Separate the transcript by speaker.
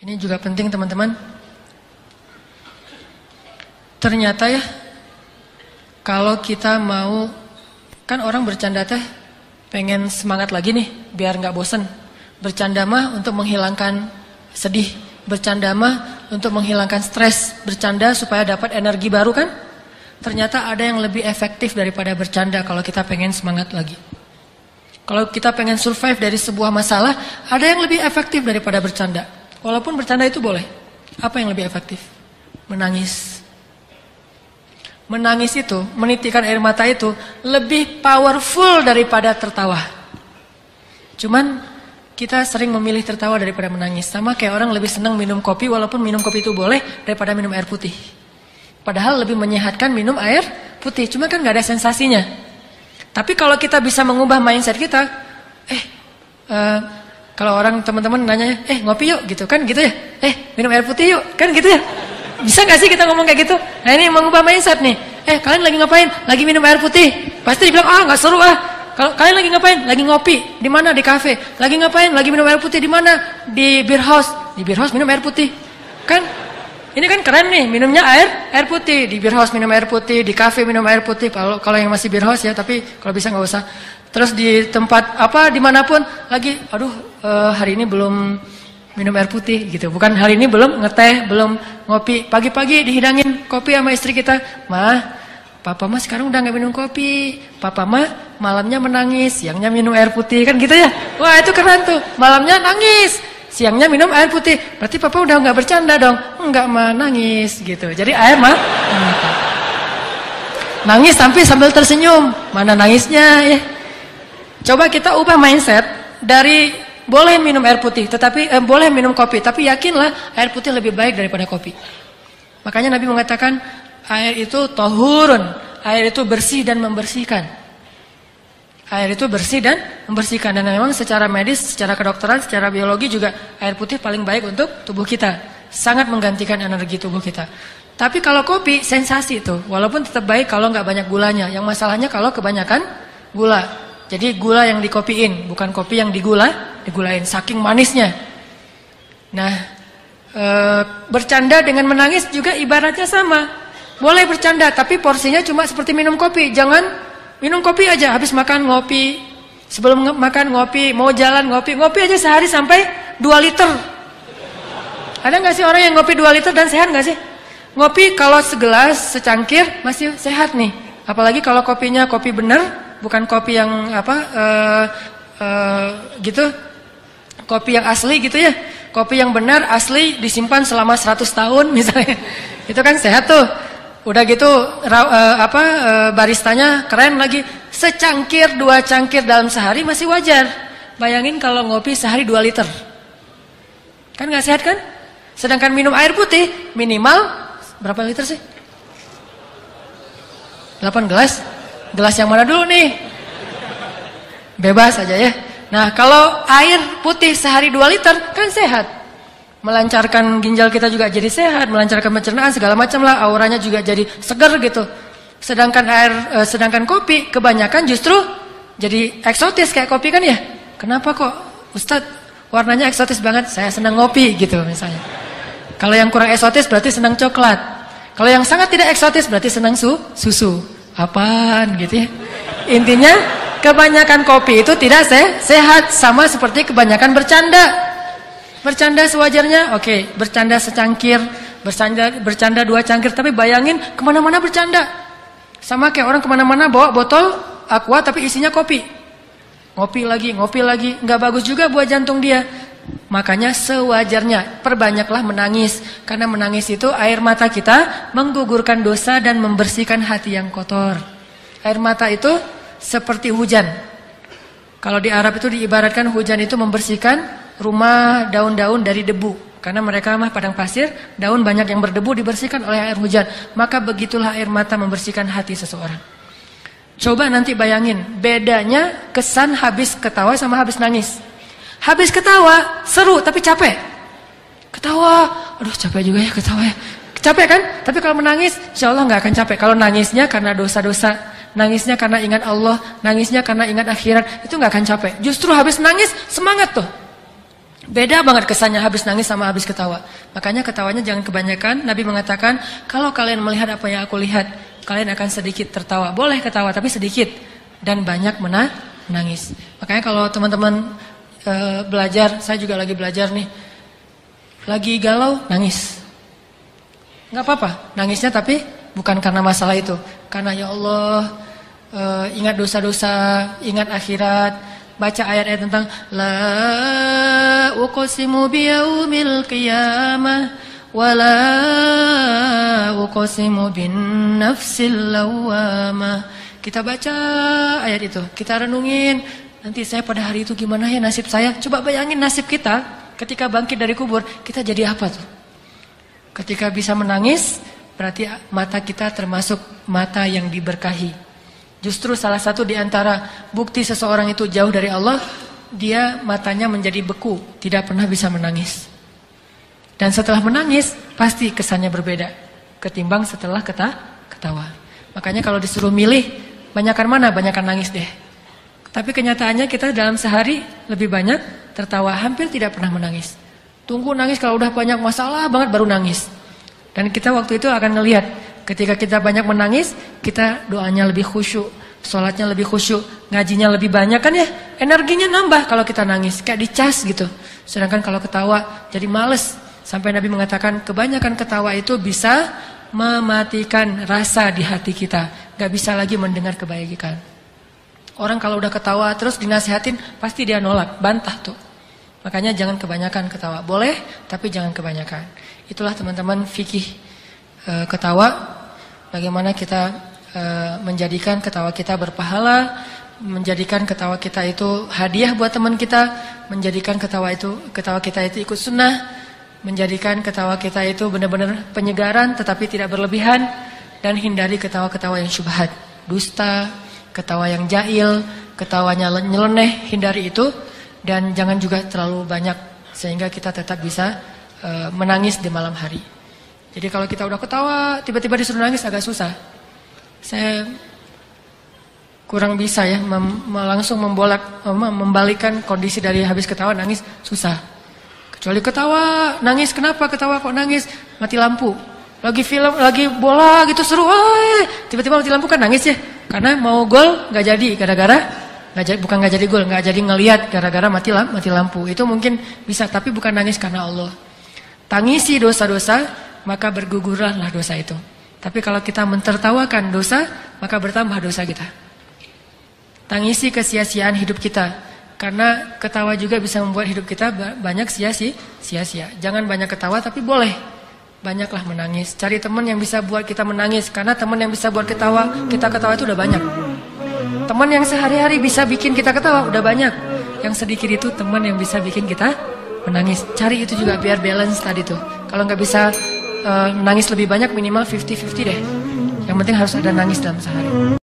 Speaker 1: Ini juga penting teman-teman. Ternyata ya, kalau kita mau, kan orang bercanda teh pengen semangat lagi nih, biar nggak bosen. Bercanda mah untuk menghilangkan sedih, bercanda mah untuk menghilangkan stres, bercanda supaya dapat energi baru kan. Ternyata ada yang lebih efektif daripada bercanda kalau kita pengen semangat lagi. Kalau kita pengen survive dari sebuah masalah, ada yang lebih efektif daripada bercanda. Walaupun bercanda itu boleh. Apa yang lebih efektif? Menangis. Menangis itu, menitikkan air mata itu lebih powerful daripada tertawa. Cuman kita sering memilih tertawa daripada menangis. Sama kayak orang lebih senang minum kopi, walaupun minum kopi itu boleh, daripada minum air putih. Padahal lebih menyehatkan minum air putih. Cuma kan gak ada sensasinya. Tapi kalau kita bisa mengubah mindset kita, kalau orang teman-teman nanya, ngopi yuk gitu kan gitu ya. Minum air putih yuk kan gitu ya. Bisa gak sih kita ngomong kayak gitu? Nah ini mengubah mindset nih. Kalian lagi ngapain? Lagi minum air putih. Pasti dibilang, gak seru ah. Kalau kalian lagi ngapain? Lagi ngopi. Di mana? Di kafe. Lagi ngapain? Lagi minum air putih. Di mana? Di beer house. Di beer house minum air putih. Kan? Ini kan keren nih, minumnya air putih. Di beer house minum air putih, di kafe minum air putih. Kalau yang masih beer house ya, tapi kalau bisa nggak usah. Terus di tempat apa, dimanapun lagi, hari ini belum minum air putih gitu. Bukan hari ini belum ngeteh, belum ngopi. Pagi-pagi dihidangin kopi sama istri kita. Papa mah sekarang udah nggak minum kopi. Papa mah malamnya menangis, siangnya minum air putih kan gitu ya. Wah itu keren tuh, malamnya nangis, siangnya minum air putih. Berarti papa udah nggak bercanda dong. Enggak mah nangis gitu. Jadi air mah nangis sambil tersenyum. Mana nangisnya ya. Coba kita ubah mindset dari boleh minum air putih, tetapi boleh minum kopi, tapi yakinlah air putih lebih baik daripada kopi. Makanya Nabi mengatakan air itu tahurun, air itu bersih dan membersihkan. Air itu bersih dan membersihkan. Dan memang secara medis, secara kedokteran, secara biologi juga air putih paling baik untuk tubuh kita. Sangat menggantikan energi tubuh kita. Tapi kalau kopi, sensasi itu. Walaupun tetap baik kalau nggak banyak gulanya. Yang masalahnya kalau kebanyakan gula. Jadi gula yang dikopiin, bukan kopi yang digulain. Saking manisnya. Nah, bercanda dengan menangis juga ibaratnya sama. Boleh bercanda, tapi porsinya cuma seperti minum kopi. Jangan minum kopi aja, habis makan ngopi, sebelum makan ngopi, mau jalan ngopi. Ngopi aja sehari sampai 2 liter. Ada gak sih orang yang ngopi 2 liter dan sehat gak sih? Ngopi kalau segelas, secangkir masih sehat nih. Apalagi kalau kopinya kopi bener, bukan kopi yang gitu, kopi yang asli gitu ya. Kopi yang benar, asli, disimpan selama 100 tahun misalnya. Itu kan sehat tuh. Udah gitu baristanya keren lagi. Secangkir 2 cangkir dalam sehari masih wajar. Bayangin kalau ngopi sehari 2 liter. Kan gak sehat kan? Sedangkan minum air putih minimal berapa liter sih? 8 gelas. Gelas yang mana dulu nih? Bebas aja ya. Nah kalau air putih sehari 2 liter kan sehat. Melancarkan ginjal kita juga jadi sehat, melancarkan pencernaan segala macam lah, auranya juga jadi segar gitu. Sedangkan kopi kebanyakan justru jadi eksotis kayak kopi kan ya. Kenapa kok Ustadz warnanya eksotis banget? Saya senang ngopi gitu misalnya. Kalau yang kurang eksotis berarti senang coklat. Kalau yang sangat tidak eksotis berarti senang susu. Apaan gitu ya. Intinya kebanyakan kopi itu tidak sehat, sama seperti kebanyakan bercanda. Bercanda sewajarnya, oke. Bercanda secangkir, bercanda 2 cangkir. Tapi bayangin kemana-mana bercanda. Sama kayak orang kemana-mana bawa botol aqua tapi isinya kopi. Ngopi lagi. Nggak bagus juga buat jantung dia. Makanya sewajarnya perbanyaklah menangis. Karena menangis itu air mata kita menggugurkan dosa dan membersihkan hati yang kotor. Air mata itu seperti hujan. Kalau di Arab itu diibaratkan hujan itu membersihkan rumah, daun-daun dari debu. Karena mereka mah padang pasir, daun banyak yang berdebu dibersihkan oleh air hujan. Maka begitulah air mata membersihkan hati seseorang. Coba nanti bayangin bedanya kesan habis ketawa sama habis nangis. Habis ketawa seru tapi capek. Ketawa, aduh capek juga ya ketawa ya. Capek kan? Tapi kalau menangis insya Allah gak akan capek. Kalau nangisnya karena dosa-dosa, nangisnya karena ingat Allah, nangisnya karena ingat akhirat, itu gak akan capek. Justru habis nangis semangat tuh. Beda banget kesannya habis nangis sama habis ketawa. Makanya ketawanya jangan kebanyakan. Nabi mengatakan, kalau kalian melihat apa yang aku lihat, kalian akan sedikit tertawa. Boleh ketawa tapi sedikit. Dan banyak menangis. Makanya kalau teman-teman belajar, saya juga lagi belajar nih. Lagi galau, nangis. Gak apa-apa, nangisnya tapi bukan karena masalah itu. Karena ya Allah, ingat dosa-dosa, ingat akhirat. Baca ayat-ayat tentang la uqsimu biyaumil qiyamah wa la uqsimu bin nafsil lawwamah. Kita baca ayat itu, kita renungin, nanti saya pada hari itu gimana ya nasib saya? Coba bayangin nasib kita ketika bangkit dari kubur, kita jadi apa tuh? Ketika bisa menangis, berarti mata kita termasuk mata yang diberkahi. Justru salah satu di antara bukti seseorang itu jauh dari Allah, dia matanya menjadi beku, tidak pernah bisa menangis. Dan setelah menangis, pasti kesannya berbeda ketimbang setelah ketawa. Makanya kalau disuruh milih, banyakan mana? Banyakan nangis deh. Tapi kenyataannya kita dalam sehari lebih banyak tertawa, hampir tidak pernah menangis. Tunggu nangis kalau udah banyak masalah banget baru nangis. Dan kita waktu itu akan ngelihat, ketika kita banyak menangis, kita doanya lebih khusyuk, sholatnya lebih khusyuk, ngajinya lebih banyak kan ya, energinya nambah kalau kita nangis, kayak dicas gitu. Sedangkan kalau ketawa jadi males. Sampai Nabi mengatakan kebanyakan ketawa itu bisa mematikan rasa di hati kita, gak bisa lagi mendengar kebaikan. Orang kalau udah ketawa terus dinasihatin, pasti dia nolak, bantah tuh. Makanya jangan kebanyakan ketawa, boleh tapi jangan kebanyakan. Itulah teman-teman fikih ketawa. Bagaimana kita menjadikan ketawa kita berpahala, menjadikan ketawa kita itu hadiah buat teman kita, menjadikan ketawa kita itu ikut sunnah, menjadikan ketawa kita itu benar-benar penyegaran tetapi tidak berlebihan, dan hindari ketawa-ketawa yang syubhat, dusta, ketawa yang jahil, ketawanya nyeleneh, hindari itu. Dan jangan juga terlalu banyak sehingga kita tetap bisa menangis di malam hari. Jadi kalau kita udah ketawa, tiba-tiba disuruh nangis agak susah. Saya kurang bisa ya langsung membalikan kondisi dari habis ketawa nangis, susah. Kecuali ketawa, nangis, kenapa ketawa kok nangis? Mati lampu. Lagi film, lagi bola gitu seru, tiba-tiba mati lampu kan nangis ya. Karena mau gol gak jadi gara-gara bukan gak jadi gol, gak jadi ngelihat gara-gara mati lampu. Itu mungkin bisa, tapi bukan nangis karena Allah. Tangisi dosa-dosa, maka bergugurlah dosa itu. Tapi kalau kita mentertawakan dosa, maka bertambah dosa kita. Tangisi kesia-siaan hidup kita, karena ketawa juga bisa membuat hidup kita banyak sia-sia. Jangan banyak ketawa, tapi boleh banyaklah menangis. Cari teman yang bisa buat kita menangis, karena teman yang bisa buat kita ketawa itu udah banyak. Teman yang sehari-hari bisa bikin kita ketawa udah banyak. Yang sedikit itu teman yang bisa bikin kita menangis. Cari itu juga biar balance tadi tuh. Kalau nggak bisa nangis lebih banyak, minimal 50-50 deh. Yang penting harus ada nangis dalam sehari.